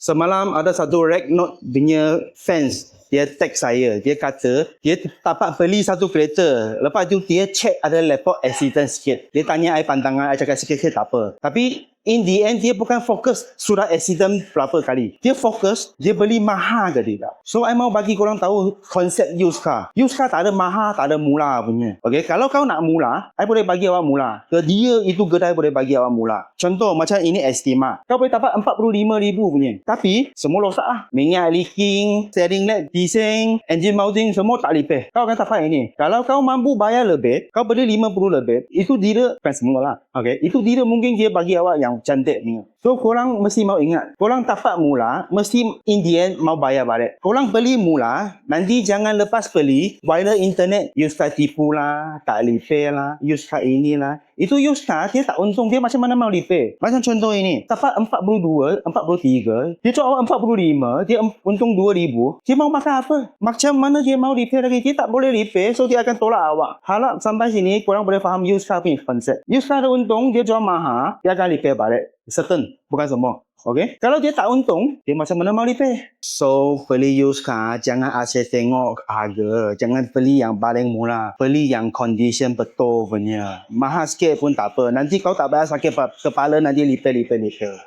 Semalam ada satu Regnot punya fans. Dia tag saya. Dia kata dia dapat beli satu kereta. Lepas tu dia check ada laptop accident sikit. Dia tanya I pandangan. I cakap sikit-sikit tak apa. Tapi in the end dia bukan fokus surat accident berapa kali. Dia fokus dia beli mahal ke tidak. So I mau bagi korang tahu konsep used car. Used car tak ada mahal, tak ada murah punya. Okay, kalau kau nak murah, I boleh bagi awak murah. Ke dia itu kedai boleh bagi awak murah. Contoh macam ini Estima. Kau boleh dapat 45,000 punya. Tapi semua rosak lah. Minyak leaking, steering light bising, engine mounting semua tak repair. Kau akan dapat ini. Kalau kau mampu bayar lebih, kau beli 50 lebih, itu dia bukan semua lah. Okay, itu dia mungkin dia bagi awak yang cantik ni. So korang mesti mau ingat, korang dapat mula mesti in the end mau bayar balik. Korang beli mula, nanti jangan lepas beli viral internet use car tipu lah, tak repair lah, use car ini lah. Itu use car dia tak untung, dia macam mana mau repair. Macam contoh ini, dapat 42, 43, dia jual awak 45, dia untung 2,000, dia mau makan apa? Macam mana dia mau repair lagi? Dia tak boleh repair, so dia akan tolak awak. Harap sampai sini korang boleh faham used car punya konsep. Used car ada untung, dia jual mahal, dia akan repair balik. Certain, bukan semua. Okay? Kalau dia tak untung, dia macam mana mau repair? So, beli used car, jangan asyik tengok harga. Jangan beli yang paling murah. Beli yang condition betul punya. Mahal sikit pun tak apa. Nanti kau tak bayar sakit kepala, nanti repair.